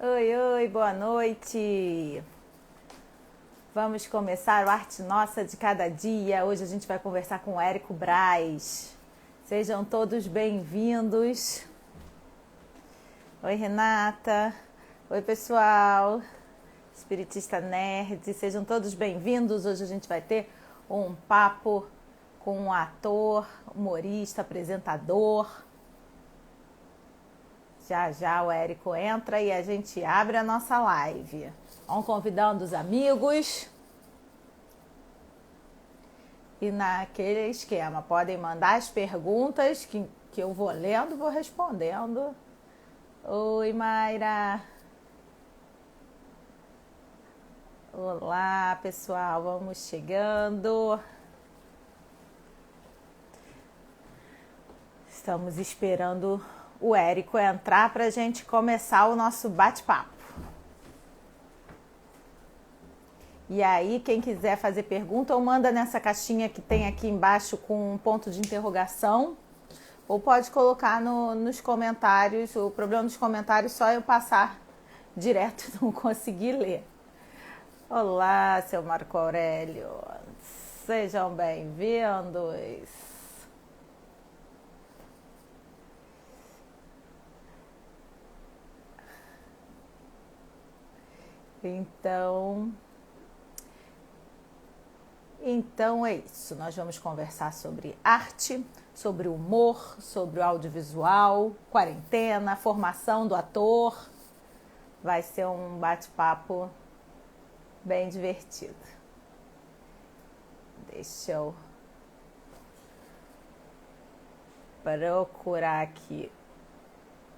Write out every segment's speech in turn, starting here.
Oi, oi, boa noite. Vamos começar o Arte Nossa de Cada Dia. Hoje a gente vai conversar com o Érico Braz. Sejam todos bem-vindos. Oi, Renata. Oi, pessoal. Espiritista Nerd. Sejam todos bem-vindos. Hoje a gente vai ter um papo com um ator, humorista, apresentador. Já já o Érico entra e a gente abre a nossa live. Vamos convidando os amigos. E naquele esquema, podem mandar as perguntas que eu vou lendo, vou respondendo. Oi, Mayra. Olá, pessoal, vamos chegando. Estamos esperando o Érico entrar para a gente começar o nosso bate-papo. E aí, quem quiser fazer pergunta, ou manda nessa caixinha que tem aqui embaixo com um ponto de interrogação, ou pode colocar nos comentários. O problema dos comentários é só eu passar direto e não conseguir ler. Olá, seu Marco Aurélio. Sejam bem-vindos. Então é isso. Nós vamos conversar sobre arte, sobre humor, sobre o audiovisual, quarentena, formação do ator. Vai ser um bate-papo bem divertido. Deixa eu procurar aqui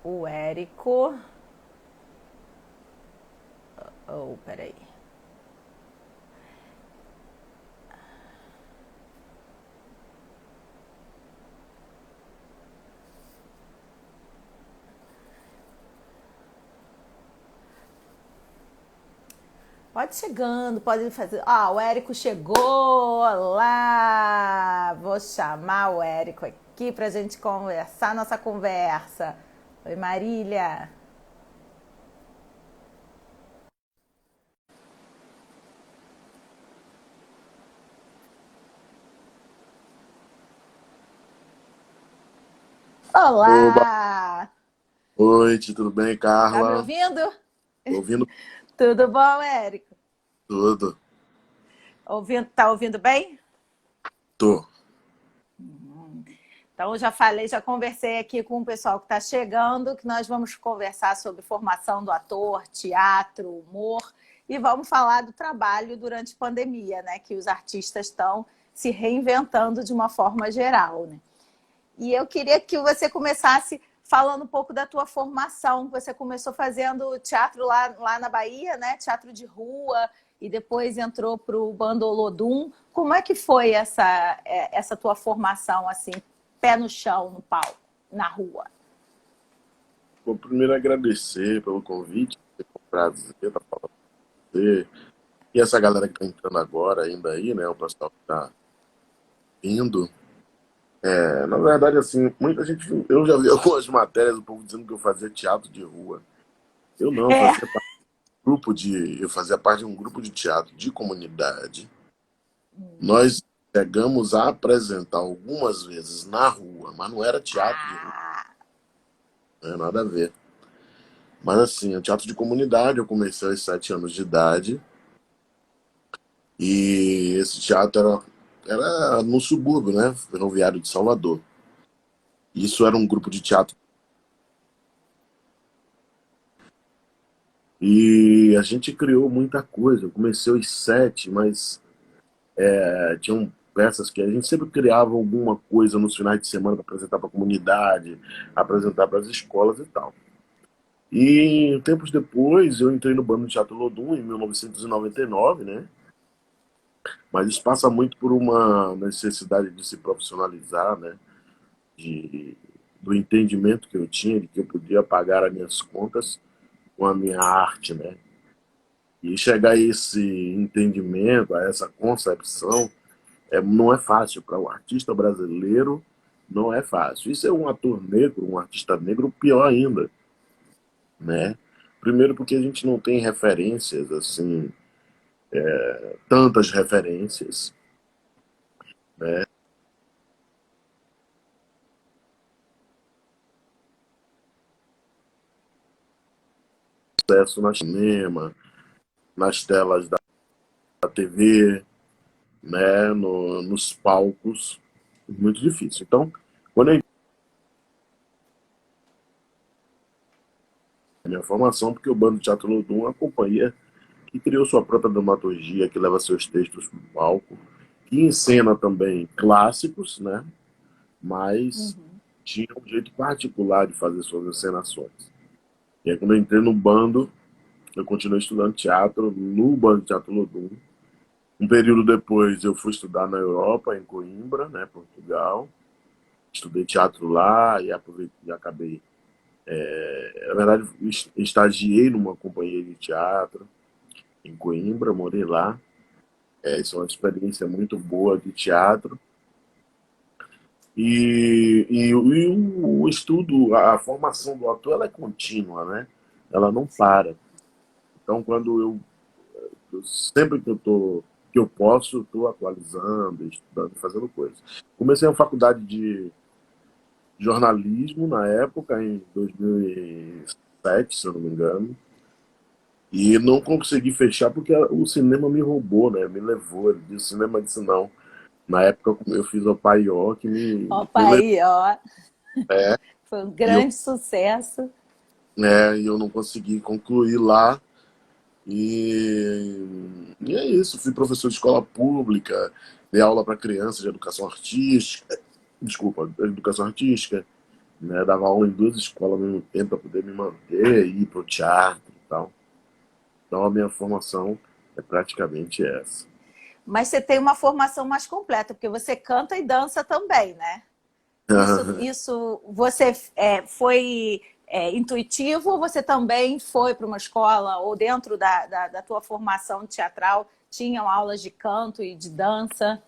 o Érico. Peraí. Pode chegando, pode fazer. O Érico chegou! Olá! Vou chamar o Érico aqui pra gente conversar nossa conversa. Oi, Marília. Oba, Olá! boa noite, tudo bem, Tá me Carla? ouvindo? Tô ouvindo Tudo bom, Érico? tudo. Tá ouvindo bem? Tô. Então, eu já falei, já conversei aqui com o pessoal que está chegando, que nós vamos conversar sobre formação do ator, teatro, humor, e vamos falar do trabalho durante a pandemia, né? Que os artistas estão se reinventando de uma forma geral, né? E eu queria que você começasse falando um pouco da tua formação. Você começou fazendo teatro lá na Bahia, né? Teatro de rua, e depois entrou para o Bando Olodum. Como é que foi essa tua formação, assim, pé no chão, no palco, na rua? Vou primeiro agradecer pelo convite, é um prazer estar falando com você. E essa galera que tá entrando agora ainda aí, né? O pessoal que tá vindo. Na verdade, assim, muita gente. Eu já vi algumas matérias do povo dizendo que eu fazia teatro de rua. Eu não, eu É. fazia parte de um grupo de. Eu fazia parte de um grupo de teatro de comunidade. Nós chegamos a apresentar algumas vezes na rua, mas não era teatro de rua, Ah, não é nada a ver. Mas assim, o teatro de comunidade, eu comecei aos 7 anos de idade e esse teatro era no subúrbio, né? Ferroviário de Salvador. Isso era um grupo de teatro e a gente criou muita coisa. Eu comecei aos 7, mas tinham peças que a gente sempre criava alguma coisa nos finais de semana para apresentar para a comunidade, apresentar para as escolas e tal. E tempos depois eu entrei no Bando de Teatro Lodum em 1999, né? Mas isso passa muito por uma necessidade de se profissionalizar, né? De, do entendimento que eu tinha de que eu podia pagar as minhas contas com a minha arte, né? E chegar a esse entendimento, a essa concepção, não é fácil para o artista brasileiro, não é fácil. Isso é um ator negro, um artista negro, pior ainda, né? Primeiro porque a gente não tem referências, assim, tantas referências, né? Acesso no cinema, nas telas da TV, né? Nos palcos, muito difícil. Então, quando eu entrei na minha formação, porque o Bando de Teatro Lodum é uma companhia que criou sua própria dramaturgia, que leva seus textos para o palco, que encena também clássicos, né? Mas Uhum. tinha um jeito particular de fazer suas encenações. E aí, quando eu entrei no bando, eu continuei estudando teatro no Bando de Teatro Lodum. Um período depois, eu fui estudar na Europa, em Coimbra, né, Portugal. Estudei teatro lá e aproveitei, e acabei. Na verdade, estagiei numa companhia de teatro em Coimbra, morei lá. Isso é uma experiência muito boa de teatro. O estudo, a formação do ator, ela é contínua, né? Ela não para. Então, sempre que eu posso, estou atualizando, estudando, fazendo coisas. Comecei a faculdade de jornalismo na época, em 2007, se eu não me engano, e não consegui fechar porque o cinema me roubou, né? Me levou. Ele disse, o cinema disse não. Na época eu fiz o Paió que Opa, me levou. aí, ó, É, foi um e eu, grande sucesso. e eu não consegui concluir lá. E é isso, fui professor de escola pública, dei aula para crianças de educação artística, desculpa, educação artística, né? Dava aula em duas escolas ao mesmo tempo para poder me manter, ir para o teatro e tal. Então a minha formação é praticamente essa. Mas você tem uma formação mais completa, porque você canta e dança também, né? Isso você foi intuitivo ou você também foi para uma escola ou dentro da tua formação teatral tinham aulas de canto e de dança?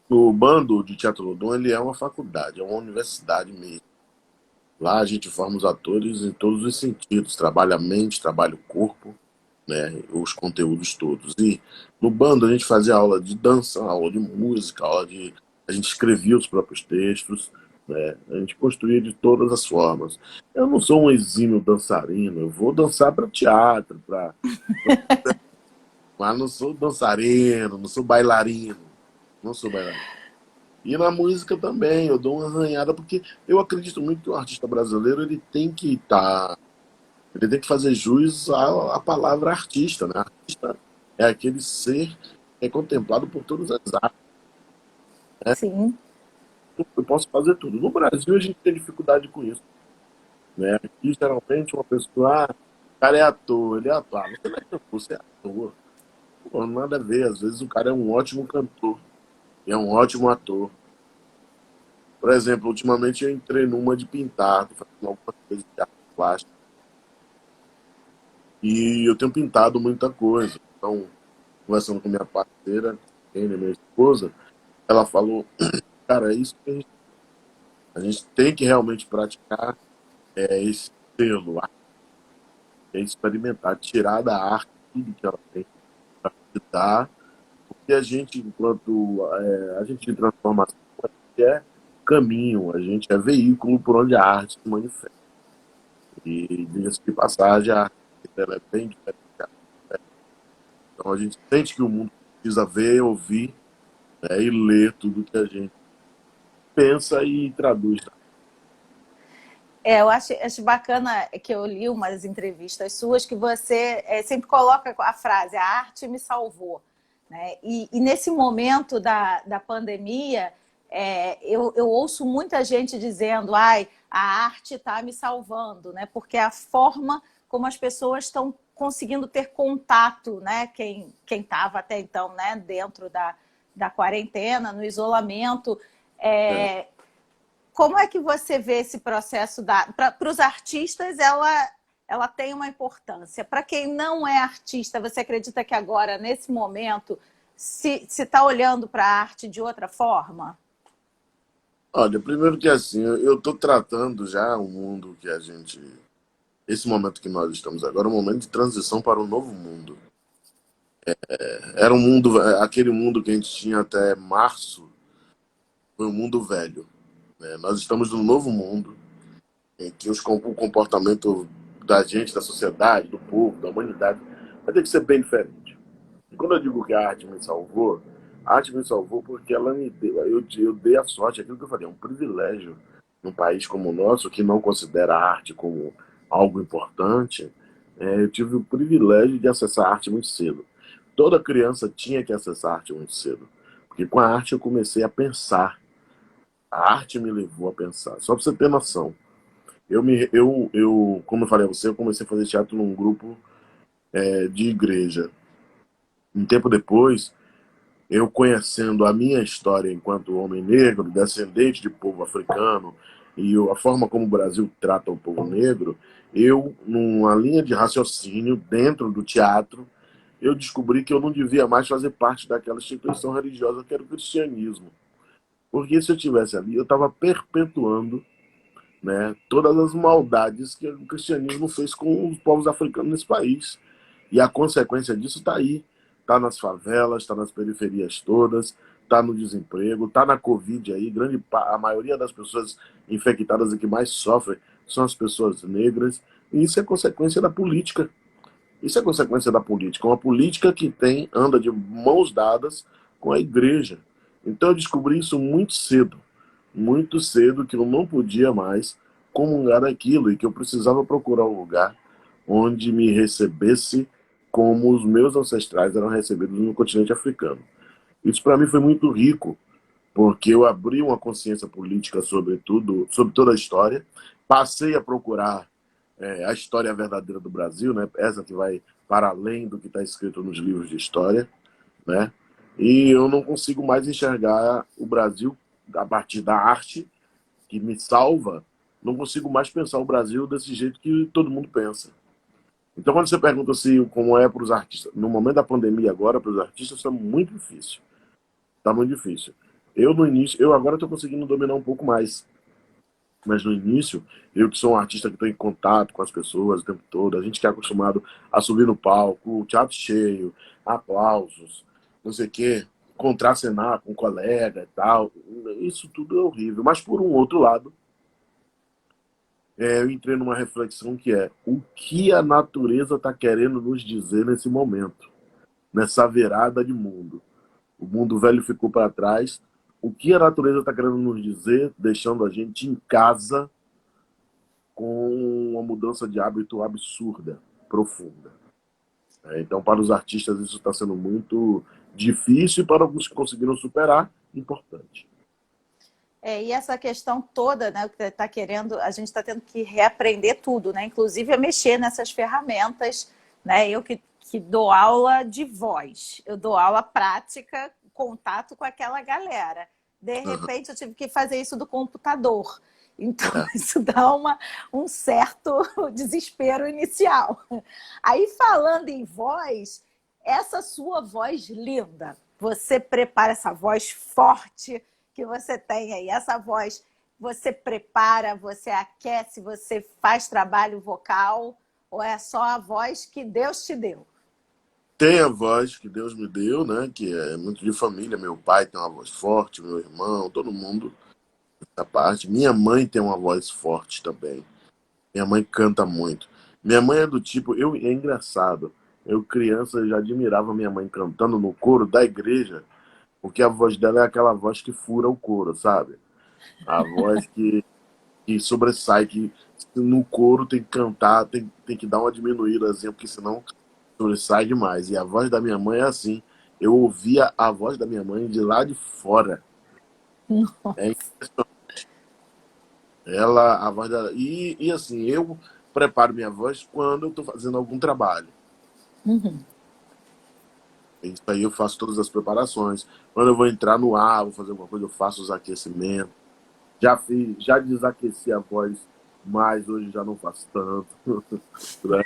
O bando de Teatro Rodon, ele é uma faculdade, é uma universidade mesmo. Lá a gente forma os atores em todos os sentidos, trabalha a mente, trabalha o corpo, né, os conteúdos todos. E no bando a gente fazia aula de dança, aula de música, a gente escrevia os próprios textos, né, a gente construía de todas as formas. Eu não sou um exímio dançarino, eu vou dançar para teatro, mas não sou dançarino, não sou bailarino, não sou bailarino. E na música também, eu dou uma arranhada, porque eu acredito muito que o artista brasileiro ele tem que fazer jus à palavra artista, né? Artista é aquele ser que é contemplado por todas as artes. Sim. Eu posso fazer tudo. No Brasil a gente tem dificuldade com isso, né? Aqui geralmente uma pessoa, o cara é ator, ele é ator. Ah, você não é cantor, você é ator. Pô, nada a ver, às vezes o cara é um ótimo cantor, e é um ótimo ator. Por exemplo, ultimamente eu entrei numa de pintar, tô fazendo algumas coisas de arte plástica, e eu tenho pintado muita coisa. Então, conversando com minha parceira, minha esposa, ela falou, cara, é isso que a gente tem que realmente praticar, esse selo, é experimentar, tirar da arte tudo que ela tem para dar, porque a gente, enquanto a gente de transformação, a gente é caminho, a gente é veículo por onde a arte se manifesta. E, diga-se de passagem, a arte ela é bem diferente. Então a gente sente que o mundo precisa ver, ouvir, né, e ler tudo que a gente pensa e traduz. Eu acho bacana que eu li umas entrevistas suas que você sempre coloca a frase, a arte me salvou. Né? E nesse momento da pandemia, eu ouço muita gente dizendo, ai, a arte está me salvando, né? Porque é a forma como as pessoas estão conseguindo ter contato, né? Quem estava até então, né? Dentro da quarentena, no isolamento, É. é, como é que você vê esse processo para os artistas? Ela tem uma importância. Para quem não é artista, você acredita que agora, nesse momento, se está olhando para a arte de outra forma? Olha, primeiro que assim, eu estou tratando já o mundo que a gente esse momento que nós estamos agora é um momento de transição para um novo mundo. Era um mundo, aquele mundo que a gente tinha até março, foi um mundo velho, né? Nós estamos num novo mundo em que o comportamento da gente, da sociedade, do povo, da humanidade, vai ter que ser bem diferente. E quando eu digo que a arte me salvou, a arte me salvou porque ela me deu, eu dei a sorte, aquilo que eu falei, é um privilégio num país como o nosso, que não considera a arte como algo importante. Eu tive o privilégio de acessar a arte muito cedo. Toda criança tinha que acessar a arte muito cedo, porque com a arte eu comecei a pensar. A arte me levou a pensar. Só para você ter noção, como eu falei a você, eu comecei a fazer teatro num grupo de igreja. Um tempo depois, eu conhecendo a minha história enquanto homem negro, descendente de povo africano, e a forma como o Brasil trata o povo negro, eu, numa linha de raciocínio dentro do teatro, eu descobri que eu não devia mais fazer parte daquela instituição religiosa que era o cristianismo. Porque se eu estivesse ali, eu estava perpetuando, né, todas as maldades que o cristianismo fez com os povos africanos nesse país. E a consequência disso está aí. Está nas favelas, está nas periferias todas, está no desemprego, está na Covid aí. A maioria das pessoas infectadas e que mais sofrem são as pessoas negras. E isso é consequência da política. Isso é consequência da política. Uma política que anda de mãos dadas com a igreja. Então eu descobri isso muito cedo, que eu não podia mais comungar daquilo e que eu precisava procurar um lugar onde me recebesse como os meus ancestrais eram recebidos no continente africano. Isso para mim foi muito rico, porque eu abri uma consciência política sobre tudo, sobre toda a história, passei a procurar a história verdadeira do Brasil, né? Essa que vai para além do que está escrito nos livros de história, né? E eu não consigo mais enxergar o Brasil a partir da arte que me salva. Não consigo mais pensar o Brasil desse jeito que todo mundo pensa. Então, quando você pergunta assim, como é para os artistas, no momento da pandemia agora, para os artistas está muito difícil. Está muito difícil. Eu, no início, eu agora estou conseguindo dominar um pouco mais. Mas no início, eu que sou um artista que estou em contato com as pessoas o tempo todo, a gente que é acostumado a subir no palco, teatro cheio, aplausos, não sei o quê, contracenar com um colega e tal, isso tudo é horrível. Mas por um outro lado, eu entrei numa reflexão que é o que a natureza está querendo nos dizer nesse momento, nessa virada de mundo. O mundo velho ficou para trás. O que a natureza está querendo nos dizer, deixando a gente em casa com uma mudança de hábito absurda, profunda. Então, para os artistas, isso está sendo muito difícil e para alguns que conseguiram superar, importante. E essa questão toda, né, que está querendo, a gente está tendo que reaprender tudo, né? Inclusive a mexer nessas ferramentas, né? Eu que dou aula de voz, eu dou aula prática, contato com aquela galera. De repente eu tive que fazer isso do computador. Então isso dá um certo desespero inicial. Aí falando em voz, essa sua voz linda, você prepara essa voz forte que você tem aí, essa voz, você prepara, você aquece, você faz trabalho vocal, ou é só a voz que Deus te deu? Tem a voz que Deus me deu, né? Que é muito de família. Meu pai tem uma voz forte, meu irmão, todo mundo da parte. Minha mãe tem uma voz forte também. Minha mãe canta muito. Minha mãe é do tipo, é engraçado. Eu criança já admirava minha mãe cantando no coro da igreja, porque a voz dela é aquela voz que fura o coro, sabe? A voz que sobressai, que no coro tem que cantar, tem que dar uma diminuídazinha, porque senão sobressai demais. E a voz da minha mãe é assim. Eu ouvia a voz da minha mãe de lá de fora. É ela, a voz dela. E assim, eu preparo minha voz quando eu estou fazendo algum trabalho. Isso aí eu faço todas as preparações. Quando eu vou entrar no ar, vou fazer alguma coisa, eu faço os aquecimentos. Já desaqueci a voz, mas hoje já não faço tanto. Né?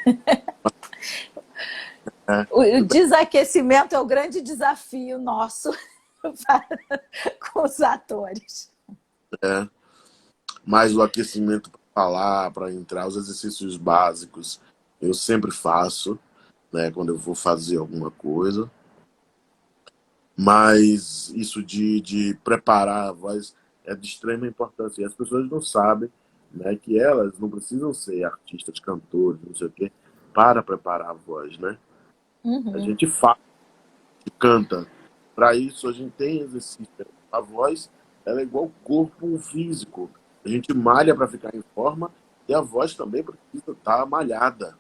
O desaquecimento é o grande desafio nosso com os atores. Mas o aquecimento falar, para entrar, os exercícios básicos, eu sempre faço, né, quando eu vou fazer alguma coisa. Mas isso de preparar a voz é de extrema importância. E as pessoas não sabem, né, que elas não precisam ser artistas, cantores, não sei o quê, para preparar a voz, né? A Uhum. gente fala, canta. Para isso, a gente tem exercício. A voz, ela é igual o corpo físico. A gente malha para ficar em forma e a voz também precisa estar malhada,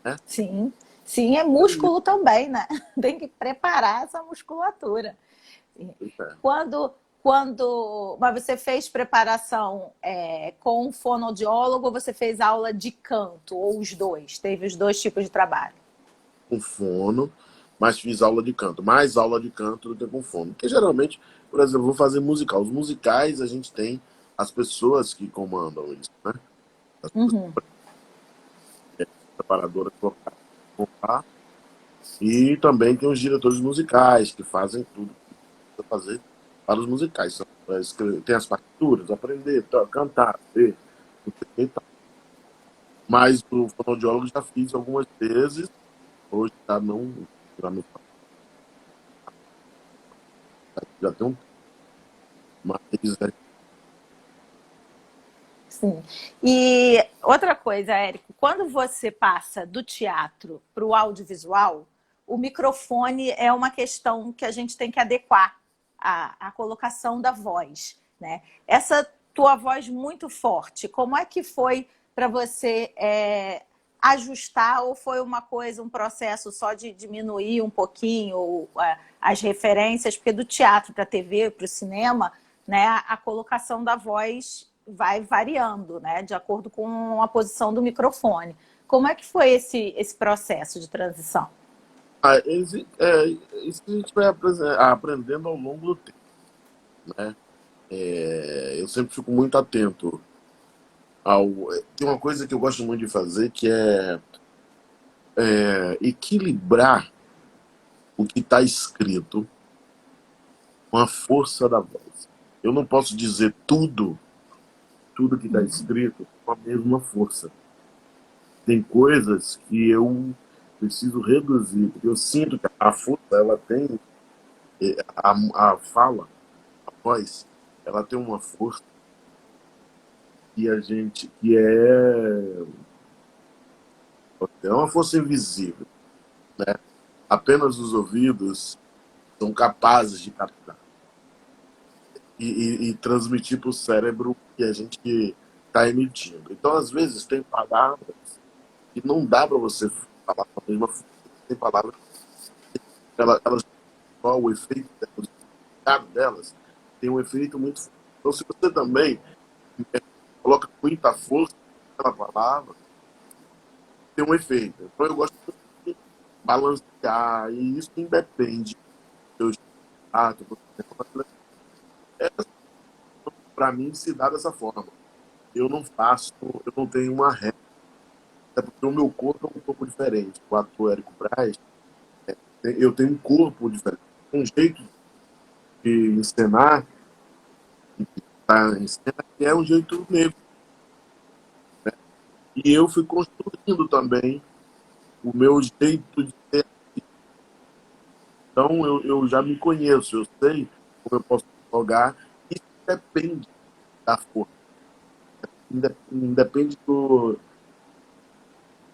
né? Sim, sim, é músculo também, né? Tem que preparar essa musculatura. Quando, mas você fez preparação com um fonoaudiólogo ou você fez aula de canto, ou os dois? Teve os dois tipos de trabalho? Com fono, mas fiz aula de canto. Mais aula de canto do que com fono. Porque geralmente, por exemplo, eu vou fazer musical. Os musicais a gente tem as pessoas que comandam isso, né? As Uhum. preparadoras vocais que vão lá. E também tem os diretores musicais que fazem tudo que precisa fazer para os musicais. Tem as partituras, aprender, cantar, ver, não sei o que e tal. Mas o fonoaudiólogo já fiz algumas vezes, hoje já não já tem um mas Sim. E outra coisa, Érico, quando você passa do teatro para o audiovisual, o microfone é uma questão que a gente tem que adequar à colocação da voz, né? Essa tua voz muito forte, como é que foi para você ajustar ou foi uma coisa, um processo só de diminuir um pouquinho as referências? Porque do teatro para a TV, para o cinema, né, a colocação da voz vai variando, né, de acordo com a posição do microfone. Como é que foi esse processo de transição? isso a gente vai aprendendo ao longo do tempo, né? Eu sempre fico muito atento ao. Tem uma coisa que eu gosto muito de fazer que é equilibrar o que está escrito com a força da voz. Eu não posso dizer tudo que está escrito com a mesma força. Tem coisas que eu preciso reduzir, porque eu sinto que a força, ela tem, a fala, a voz, ela tem uma força que é uma força invisível, né? Apenas os ouvidos são capazes de captar e transmitir para o cérebro o que a gente está emitindo. Então, às vezes, tem palavras que não dá para você falar com a mesma força. Tem palavras que elas só o efeito delas, o significado delas tem um efeito muito forte. Então, se você também coloca muita força naquela palavra, tem um efeito. Então, eu gosto de balancear, e isso independe do seu estado. Para mim, se dá dessa forma. Eu não tenho uma regra, até porque o meu corpo é um corpo diferente. O ator Érico Braz, eu tenho um corpo diferente, um jeito de encenar, tá, em cena, que é um jeito negro. E eu fui construindo também o meu jeito de ser. Então, eu já me conheço, eu sei como eu posso jogar. Isso depende da força, independe do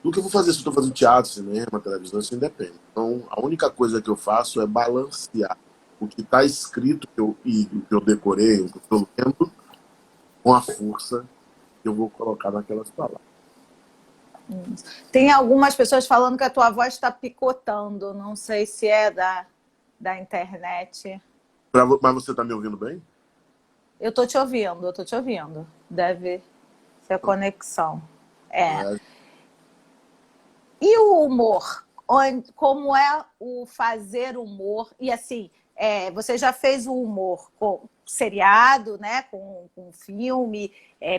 que eu vou fazer. Se eu estou fazendo teatro, cinema, televisão, isso independe. Então, a única coisa que eu faço é balancear o que está escrito e o que eu decorei, o que eu estou lendo, com a força que eu vou colocar naquelas palavras. Tem algumas pessoas falando que a tua voz está picotando, não sei se é da internet. Mas você está me ouvindo bem? Eu estou te ouvindo, eu estou te ouvindo. Deve ser a conexão. É. É, E o humor? Como é o fazer humor? E assim, você já fez o humor com seriado, né? Com filme,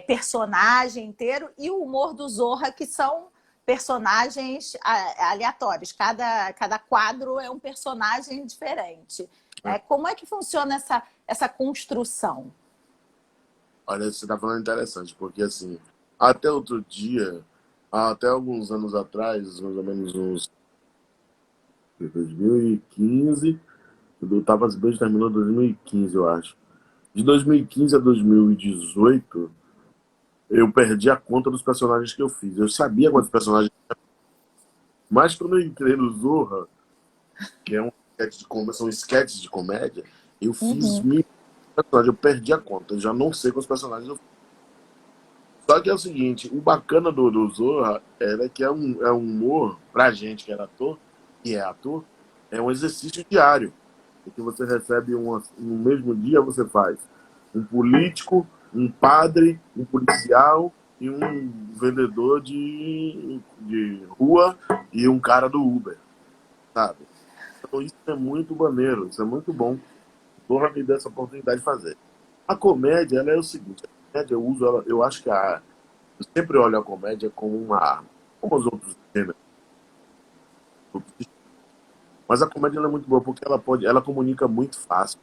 personagem inteiro, e o humor do Zorra, que são personagens aleatórios. Cada quadro é um personagem diferente. é. Como é que funciona essa construção? Olha, você está falando interessante, porque assim, Até outro dia, até alguns anos atrás, mais ou menos uns 2015, o Tapas e Beijos terminou em 2015, eu acho. De 2015 a 2018, eu perdi a conta dos personagens que eu fiz. Eu sabia quantos personagens, mas quando eu entrei no Zorra, que é um sketch de comédia, são sketches de comédia, eu fiz Uhum. mil personagens, eu perdi a conta, eu já não sei quantos personagens eu fiz. Só que é o seguinte, o bacana do Zorra era que é um humor, pra gente que era ator, e é ator, é um exercício diário. Porque você recebe no mesmo dia você faz um político, um padre, um policial e um vendedor de rua e um cara do Uber, sabe? Então isso é muito maneiro, isso é muito bom. Porra, me deu essa oportunidade de fazer. A comédia, ela é o seguinte, a comédia eu uso ela, eu acho que eu sempre olho a comédia como uma arma, como os outros gêneros. Mas a comédia ela é muito boa porque ela comunica muito fácil.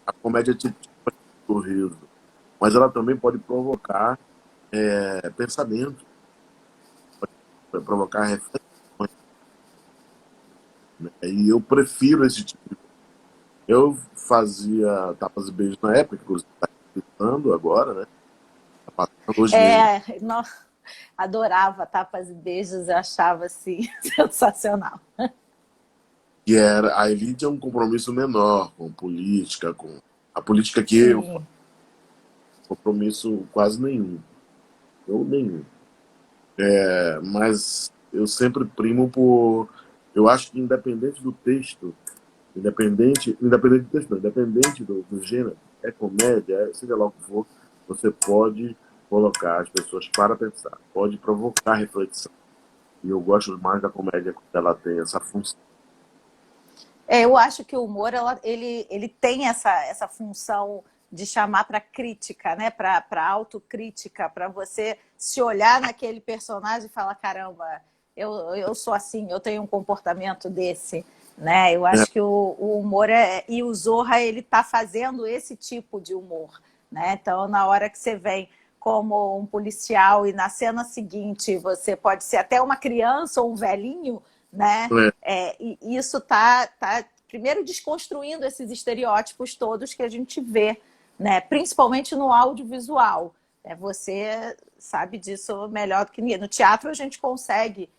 A comédia te tira do riso, mas ela também pode provocar pensamento, pode provocar reflexões, né? E eu prefiro esse tipo de coisa. Eu fazia tapas e beijos na época, que inclusive está passando agora, né? Tá passando hoje mesmo. Não, adorava tapas e beijos, eu achava assim sensacional. Que era, a elite é um compromisso menor com política, com a política que eu faço, Sim. compromisso quase nenhum, ou nenhum. Mas eu sempre primo por. Eu acho que independente do texto, independente do texto, não, independente do gênero, é comédia, seja lá o que for, você pode colocar as pessoas para pensar, pode provocar reflexão. E eu gosto mais da comédia quando ela tem essa função. Eu acho que o humor ele tem essa função de chamar para crítica, né? Para autocrítica, para você se olhar naquele personagem e falar: caramba, eu sou assim, eu tenho um comportamento desse. Né? Eu É, acho que o humor e o Zorra ele está fazendo esse tipo de humor. Né? Então, na hora que você vem como um policial e na cena seguinte você pode ser até uma criança ou um velhinho, né? é, E isso está primeiro desconstruindo esses estereótipos todos que a gente vê, né? Principalmente no audiovisual. Você sabe disso melhor do que ninguém. No teatro a gente consegue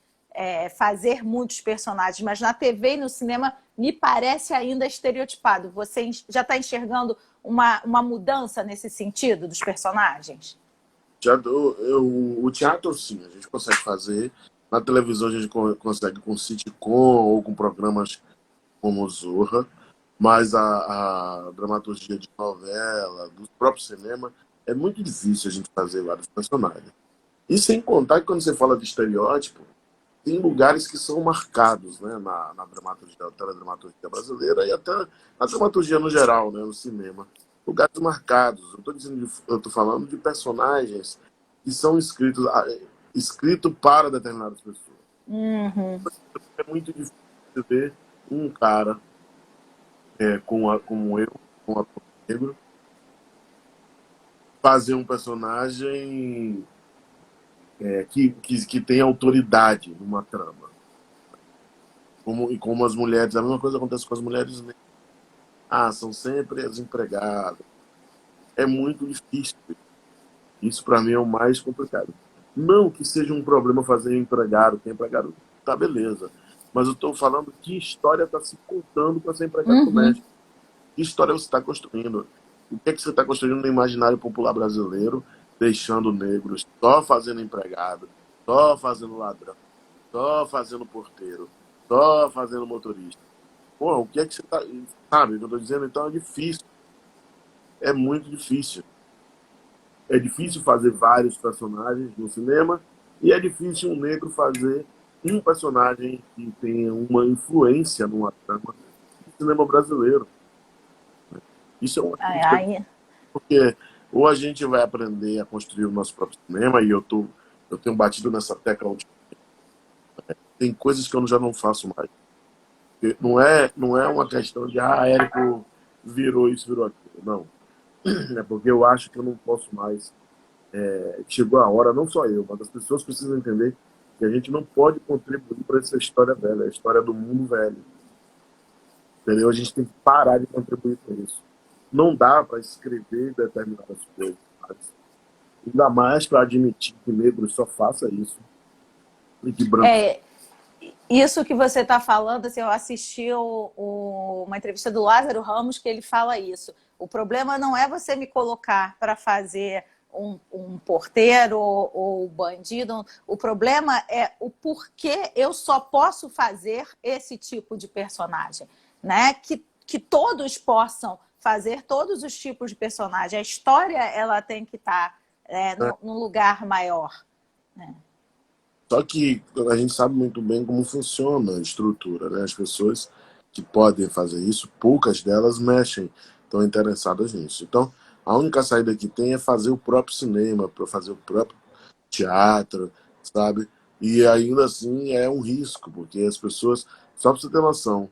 fazer muitos personagens, mas na TV e no cinema me parece ainda estereotipado. Você já está enxergando uma mudança nesse sentido dos personagens? o teatro, sim, a gente consegue fazer. Na televisão, a gente consegue com sitcom ou com programas como Zorra, mas a dramaturgia de novela, do próprio cinema, é muito difícil a gente fazer vários personagens. E sem contar que quando você fala de estereótipo, tem lugares que são marcados, né, na dramaturgia, na teledramaturgia brasileira e até na dramaturgia no geral, né, no cinema. Lugares marcados. Eu estou falando de personagens que são escritos para determinadas pessoas. Uhum. É muito difícil ver um cara como eu, com um ator negro, fazer um personagem que tem autoridade numa trama. E como as mulheres, a mesma coisa acontece com as mulheres negras. Ah, são sempre as empregadas. É muito difícil. Isso para mim é o mais complicado. Não que seja um problema fazer empregado, ter empregado, tá beleza. Mas eu estou falando que história está se contando para ser empregado Uhum. doméstico. Que história você está construindo? O que é que você está construindo no imaginário popular brasileiro, deixando negros só fazendo empregado, só fazendo ladrão, só fazendo porteiro, só fazendo motorista? Pô, o que é que você está. Sabe o que eu estou dizendo? Então é difícil. É muito difícil. É difícil fazer vários personagens no cinema e é difícil um negro fazer um personagem que tenha uma influência numa trama do cinema brasileiro. Isso é uma crítica, Ai, porque ou a gente vai aprender a construir o nosso próprio cinema, e eu tenho batido nessa tecla. Tem coisas que eu já não faço mais. Não é uma questão de, Érico virou isso, virou aquilo. Não. É porque eu acho que eu não posso mais chegou a hora, não só eu, mas as pessoas precisam entender que a gente não pode contribuir para essa história velha, a história do mundo velho. Entendeu? A gente tem que parar de contribuir com isso. Não dá para escrever determinadas coisas, mas ainda mais para admitir que negro só faça isso e que branco. É, isso que você está falando, assim, eu assisti uma entrevista do Lázaro Ramos que ele fala isso. O problema não é você me colocar para fazer um porteiro ou bandido. O problema é o porquê eu só posso fazer esse tipo de personagem, né? Que todos possam fazer todos os tipos de personagem. A história ela tem que estar num lugar maior, né? Só que a gente sabe muito bem como funciona a estrutura, né? As pessoas que podem fazer isso, poucas delas mexem, estão interessadas nisso. Então, a única saída que tem é fazer o próprio cinema, para fazer o próprio teatro, sabe? E ainda assim é um risco, porque as pessoas, só para você ter noção,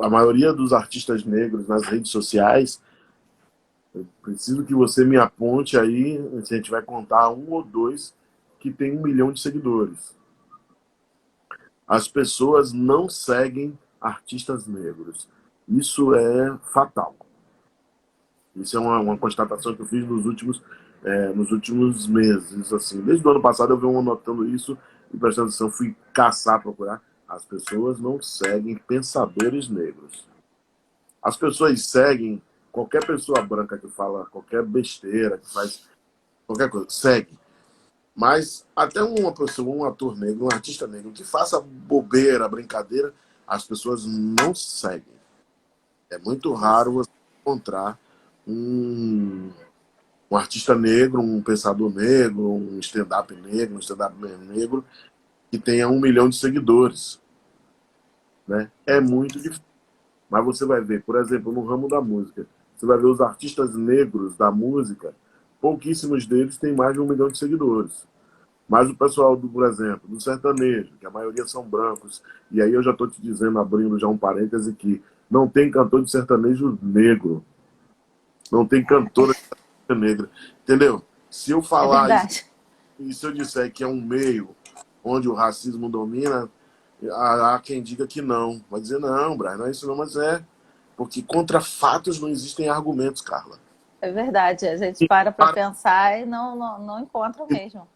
a maioria dos artistas negros nas redes sociais, eu preciso que você me aponte aí, se a gente vai contar um ou dois que tem 1 milhão de seguidores. As pessoas não seguem artistas negros. Isso é fatal. Isso é uma constatação que eu fiz nos últimos meses. Assim. Desde o ano passado eu venho notando isso e prestando atenção, fui caçar, procurar. As pessoas não seguem pensadores negros. As pessoas seguem qualquer pessoa branca que fala qualquer besteira, que faz qualquer coisa. Segue. Mas até uma pessoa, um ator negro, um artista negro que faça bobeira, brincadeira, as pessoas não seguem. É muito raro você encontrar um, um artista negro, um pensador negro, um stand-up negro que tenha 1 milhão de seguidores. Né? É muito difícil. Mas você vai ver, por exemplo, no ramo da música, você vai ver os artistas negros da música, pouquíssimos deles têm mais de 1 milhão de seguidores. Mas o pessoal, por exemplo, do sertanejo, que a maioria são brancos, e aí eu já estou te dizendo, abrindo já um parêntese, que não tem cantor de sertanejo negro. Não tem cantora de sertanejo negra. Entendeu? Se eu É falar isso, verdade. e se eu disser que é um meio onde o racismo domina, há quem diga que não. Vai dizer, não, Brian, não é isso não, mas é. Porque contra fatos não existem argumentos, Carla. É verdade. A gente E para para pensar e não encontra mesmo.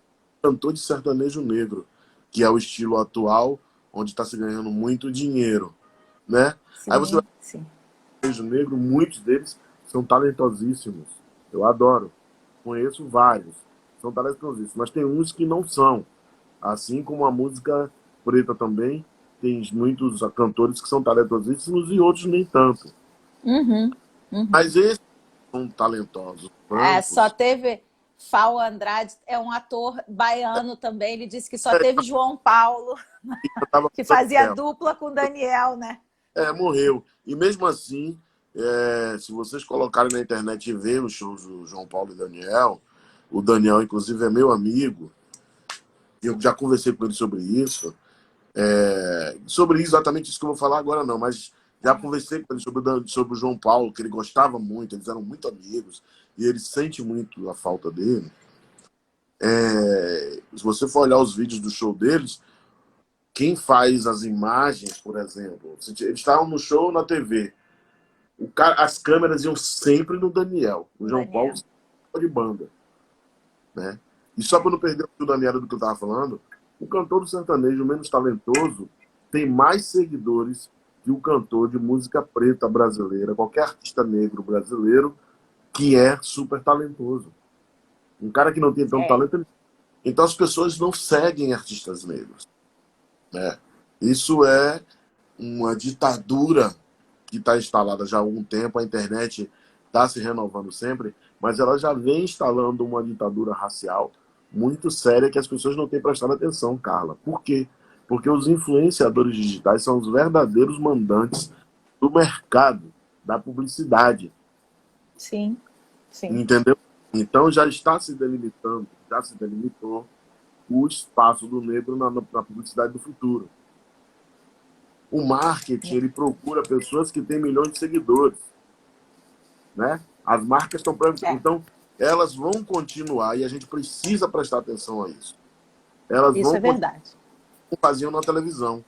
cantor de sertanejo negro, que é o estilo atual, onde está se ganhando muito dinheiro, né? Aí você vai Sim, sim. ver o sertanejo negro, muitos deles são talentosíssimos. Eu adoro. Conheço vários. São talentosíssimos. Mas tem uns que não são. Assim como a música preta também, tem muitos cantores que são talentosíssimos e outros nem tanto. Uhum, uhum. Mas esses são talentosos, Só brancos. teve Fal Andrade, é um ator baiano também. Ele disse que só teve João Paulo, Eu estava que falando fazia dela. dupla com Daniel, né? Morreu. E mesmo assim, se vocês colocarem na internet e ver os shows do João Paulo e Daniel, o Daniel, inclusive, é meu amigo, eu já conversei com ele sobre isso. Sobre exatamente isso que eu vou falar agora, não, mas já conversei com ele sobre o João Paulo, que ele gostava muito, eles eram muito amigos, e ele sente muito a falta dele. Se você for olhar os vídeos do show deles, quem faz as imagens, por exemplo, eles estavam no show na TV. As câmeras iam sempre no Daniel. O João Paulo Daniel. de banda. Né? E só para não perder o fio da meada do que eu estava falando, o cantor do sertanejo menos talentoso tem mais seguidores que o cantor de música preta brasileira, qualquer artista negro brasileiro que é super talentoso. Um cara que não tem tanto É. talento. Então as pessoas não seguem artistas negros. Né? Isso é uma ditadura que está instalada já há algum tempo, a internet está se renovando sempre, mas ela já vem instalando uma ditadura racial muito séria que as pessoas não têm prestado atenção, Carla. Por quê? Porque os influenciadores digitais são os verdadeiros mandantes do mercado, da publicidade. Sim, sim. Entendeu? Então já está se delimitando, já se delimitou o espaço do negro na publicidade do futuro. O marketing, ele procura pessoas que têm milhões de seguidores. Né? As marcas estão. É. Então, elas vão continuar, e a gente precisa prestar atenção a isso. Elas Isso vão é continuar verdade. como faziam na televisão.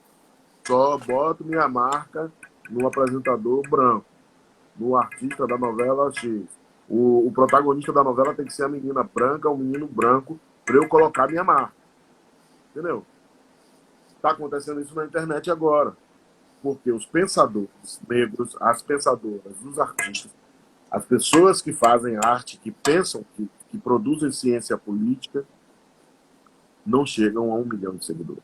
Só boto minha marca no apresentador branco, no artista da novela X. O protagonista da novela tem que ser a menina branca, o menino branco, para eu colocar minha marca. Entendeu? Está acontecendo isso na internet agora. Porque os pensadores negros, as pensadoras, os artistas, as pessoas que fazem arte, que pensam, que produzem ciência política, não chegam a 1 milhão de seguidores.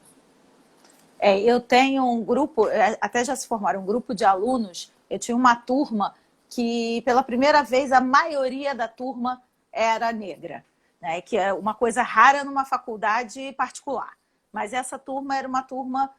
Eu tenho um grupo, até já se formaram um grupo de alunos, eu tinha uma turma que, pela primeira vez, a maioria da turma era negra, né? Que é uma coisa rara numa faculdade particular. Mas essa turma era uma turma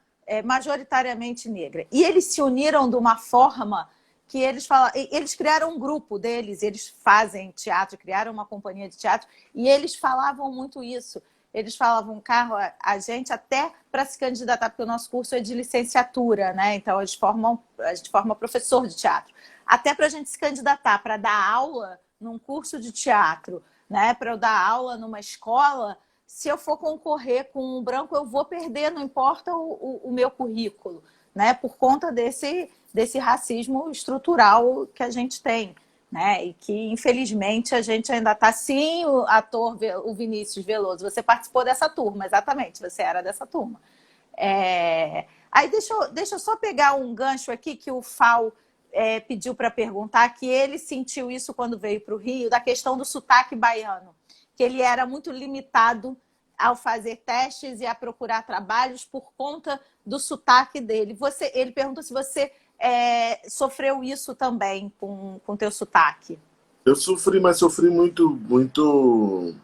majoritariamente negra. E eles se uniram de uma forma que eles criaram um grupo deles, eles fazem teatro, criaram uma companhia de teatro, e eles falavam muito isso. Eles falavam, Carla, a gente até para se candidatar, porque o nosso curso é de licenciatura, né? Então a gente forma professor de teatro. Até para a gente se candidatar, para dar aula num curso de teatro, né? Para eu dar aula numa escola, se eu for concorrer com um branco, eu vou perder, não importa o meu currículo, né? Por conta desse racismo estrutural que a gente tem. Né? E que, infelizmente, a gente ainda está, sim, o ator, o Vinícius Veloso, você participou dessa turma, exatamente, você era dessa turma. Aí deixa eu só pegar um gancho aqui que o Fal pediu para perguntar, que ele sentiu isso quando veio para o Rio, da questão do sotaque baiano, que ele era muito limitado ao fazer testes e a procurar trabalhos por conta do sotaque dele. Ele pergunta se você sofreu isso também com teu sotaque. Eu sofri, mas sofri muito, muito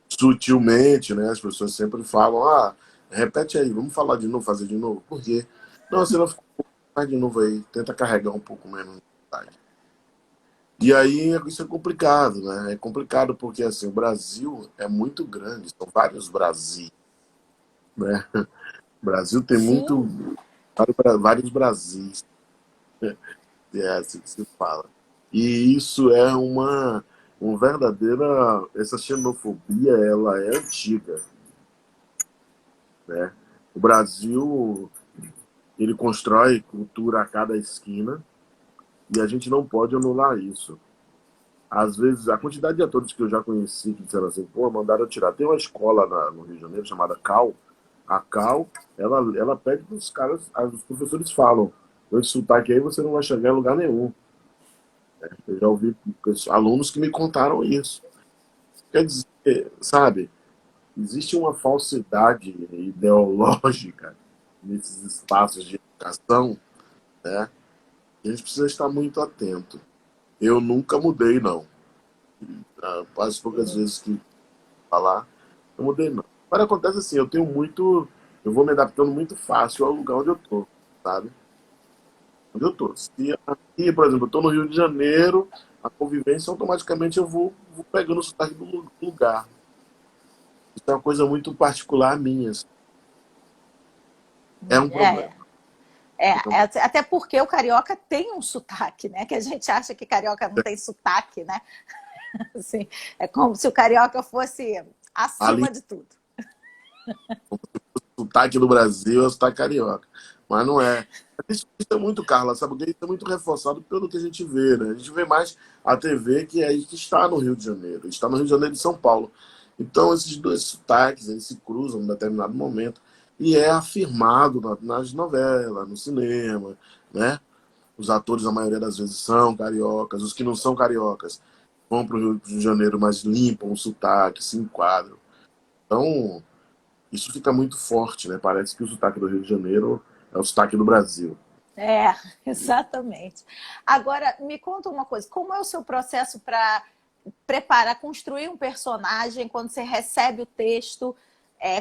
sutilmente, né? As pessoas sempre falam, repete aí, vamos falar de novo, fazer de novo. Por quê? Não, você não ficou mais de novo aí, tenta carregar um pouco menos. E aí isso é complicado, né? É complicado porque assim, o Brasil é muito grande, são vários Brasis, né? O Brasil tem Sim. vários Brasis, é assim que se fala. E isso é uma verdadeira, essa xenofobia, ela é antiga, né? O Brasil, ele constrói cultura a cada esquina e a gente não pode anular isso. Às vezes, a quantidade de atores que eu já conheci que disseram assim, pô, mandaram eu tirar. Tem uma escola no Rio de Janeiro chamada CAL. A CAL, ela pede para os caras, os professores falam, esse sotaque aí você não vai chegar em lugar nenhum. Eu já ouvi alunos que me contaram isso. Quer dizer, sabe, existe uma falsidade ideológica nesses espaços de educação, né? E a gente precisa estar muito atento. Eu nunca mudei, não. Quase poucas vezes que falar, eu mudei, não. Mas acontece assim, eu vou me adaptando muito fácil ao lugar onde eu tô, sabe? Onde eu tô. Se aqui, por exemplo, eu tô no Rio de Janeiro, a convivência, automaticamente eu vou pegando o sotaque do lugar. Isso é uma coisa muito particular minha, assim. É um É, problema. Então, até porque o carioca tem um sotaque, né? Que a gente acha que carioca não tem sotaque, né? Assim, é como se o carioca fosse ali, acima de tudo. o sotaque do Brasil é o sotaque carioca. Mas não é. Isso é muito, Carla, sabe? Porque isso é muito reforçado pelo que a gente vê, né? A gente vê mais a TV que está no Rio de Janeiro. Está no Rio de Janeiro e São Paulo. Então, esses dois sotaques, eles se cruzam em determinado momento. E é afirmado nas novelas, no cinema, né? Os atores, a maioria das vezes, são cariocas. Os que não são cariocas vão para o Rio de Janeiro, mas limpam o sotaque, se enquadram. Então, isso fica muito forte, né? Parece que o sotaque do Rio de Janeiro é o sotaque do Brasil. É, exatamente. Agora, me conta uma coisa: como é o seu processo para preparar, construir um personagem quando você recebe o texto?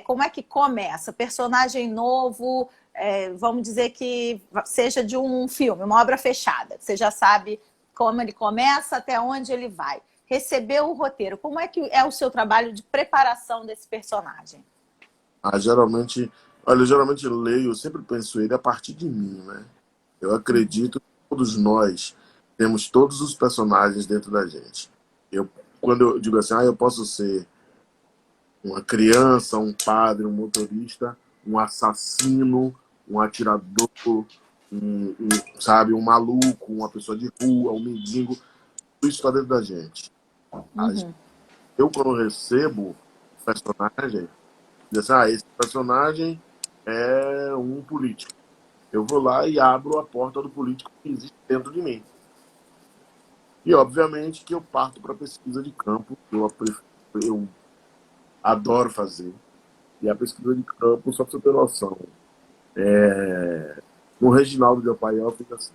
Como é que começa? Personagem novo, vamos dizer que seja de um filme, uma obra fechada, você já sabe como ele começa, até onde ele vai. Recebeu o roteiro, como é que é o seu trabalho de preparação desse personagem? Geralmente, olha, eu geralmente leio, eu sempre penso ele a partir de mim, né? Eu acredito que todos nós temos todos os personagens dentro da gente. Eu quando eu digo assim, eu posso ser uma criança, um padre, um motorista, um assassino, um atirador, sabe, um maluco, uma pessoa de rua, um mendigo, tudo isso está dentro da gente. Uhum. Eu, quando recebo o personagem, diz assim, esse personagem é um político. Eu vou lá e abro a porta do político que existe dentro de mim. E, obviamente, que eu parto para a pesquisa de campo, que eu adoro fazer. E a pesquisa de campo, só para você ter noção, no Reginaldo de Opaiel fica assim.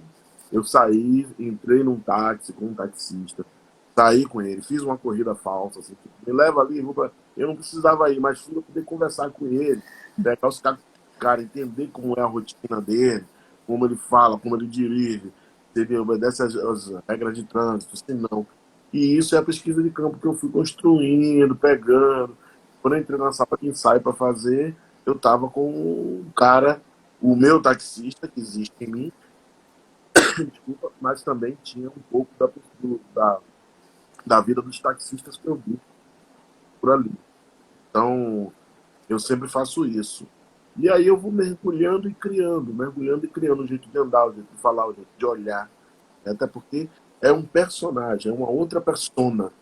Eu saí, entrei num táxi com um taxista, saí com ele, fiz uma corrida falsa, assim, tipo, me leva ali, eu não precisava ir, mas fui eu poder conversar com ele, pegar os caras, cara, entender como é a rotina dele, como ele fala, como ele dirige, se ele obedece as regras de trânsito, se não. E isso é a pesquisa de campo que eu fui construindo, pegando. Quando eu entrei na sala de ensaio para fazer, eu estava com um cara, o meu taxista, que existe em mim, desculpa, mas também tinha um pouco da vida dos taxistas que eu vi por ali. Então, eu sempre faço isso. E aí eu vou mergulhando e criando o jeito de andar, o jeito de falar, o jeito de olhar. Até porque é um personagem, é uma outra persona,